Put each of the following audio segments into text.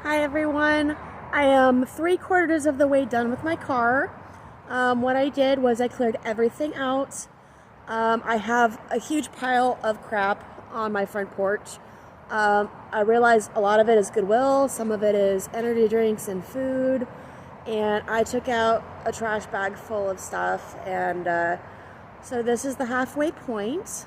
Hi everyone, I am 3/4 of the way done with my car. What I did was I cleared everything out. I have a huge pile of crap on my front porch. I realized a lot of it is Goodwill, some of it is energy drinks and food, and I took out a trash bag full of stuff, and so this is the halfway point.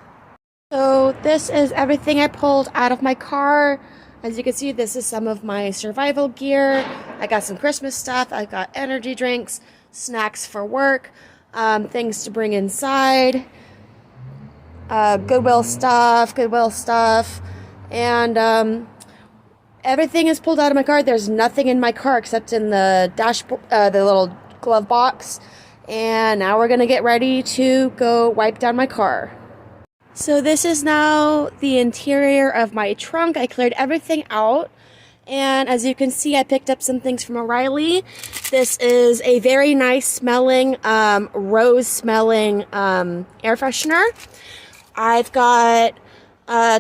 So this is everything I pulled out of my car. As you can see, this is some of my survival gear. I got some Christmas stuff. I got energy drinks, snacks for work, things to bring inside, Goodwill stuff, and everything is pulled out of my car. There's nothing in my car except in the dashboard, the little glove box. And now we're gonna get ready to go wipe down my car. So this is now the interior of my trunk. I cleared everything out, and as you can see, I picked up some things from O'Reilly. This is a very nice smelling, rose smelling air freshener. I've got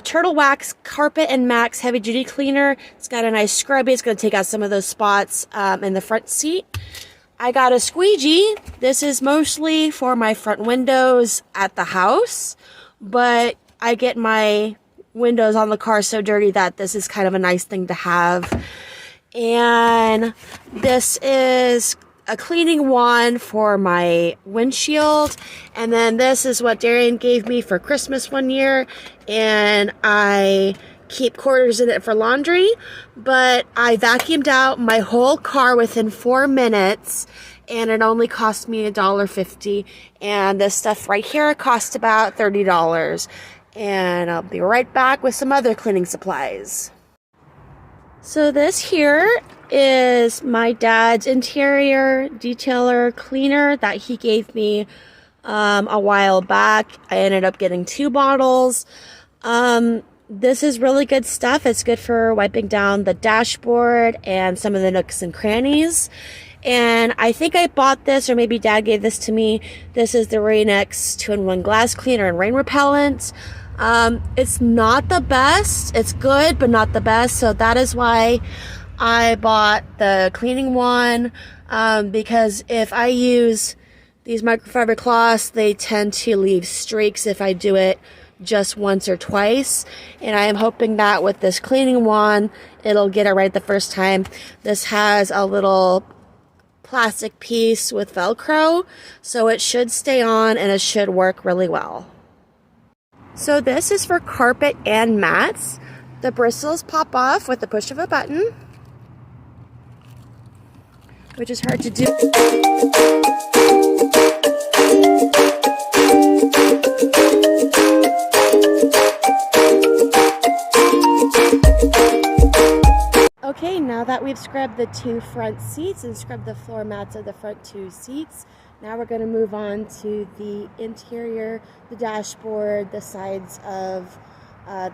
Turtle Wax Carpet and Max Heavy Duty Cleaner. It's got a nice scrubby. It's going to take out some of those spots in the front seat. I got a squeegee. This is mostly for my front windows at the house, but I get my windows on the car so dirty that this is kind of a nice thing to have. And this is a cleaning wand for my windshield. And then this is what Darian gave me for Christmas one year, and I keep quarters in it for laundry. But I vacuumed out my whole car within 4 minutes, and it only cost me $1.50. And this stuff right here cost about $30. And I'll be right back with some other cleaning supplies. So this here is my dad's interior detailer cleaner that he gave me a while back. I ended up getting 2 bottles. This is really good stuff. It's good for wiping down the dashboard and some of the nooks and crannies. And I think I bought this, or maybe Dad gave this to me. This is the Rain-X 2-in-1 glass cleaner and rain repellent. It's not the best. It's good, but not the best. So that is why I bought the cleaning one, because if I use these microfiber cloths, they tend to leave streaks if I do it just once or twice. And I am hoping that with this cleaning wand, it'll get it right the first time. This has a little plastic piece with Velcro, so it should stay on and it should work really well. So this is for carpet and mats. The bristles pop off with the push of a button, which is hard to do. Okay, now that we've scrubbed the 2 front seats and scrubbed the floor mats of the front 2 seats, now we're going to move on to the interior, the dashboard, the sides of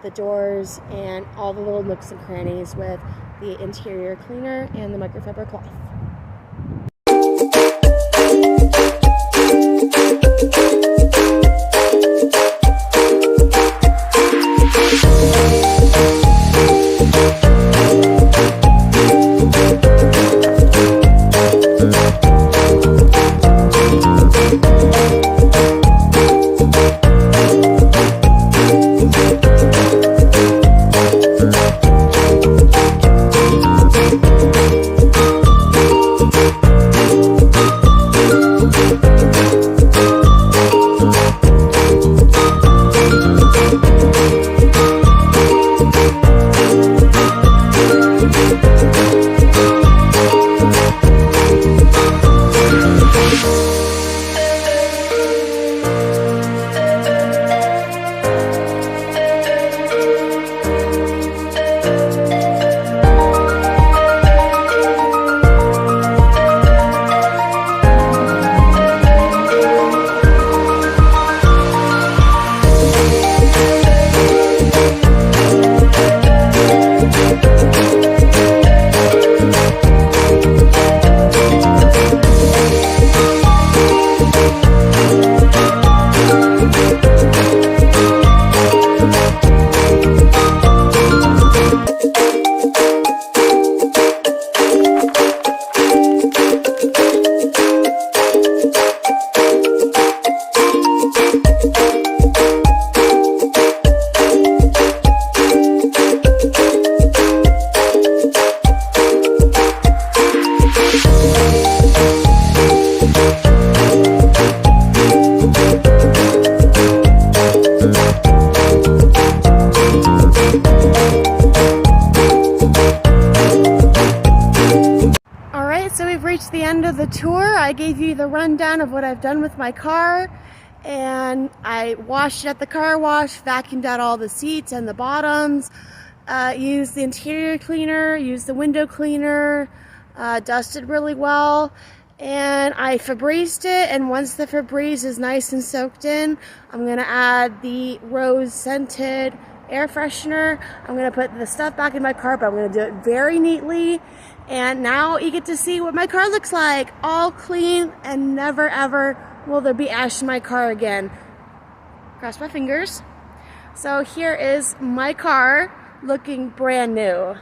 the doors, and all the little nooks and crannies with the interior cleaner and the microfiber cloth. reached the end of the tour. I gave you the rundown of what I've done with my car, and I washed it at the car wash, vacuumed out all the seats and the bottoms, used the interior cleaner, used the window cleaner, dusted really well, and I Febrezed it. And once the Febreze is nice and soaked in, I'm going to add the rose scented air freshener. I'm going to put the stuff back in my car, but I'm going to do it very neatly. And now you get to see what my car looks like, all clean, and never ever will there be ash in my car again. Cross my fingers. So here is my car looking brand new.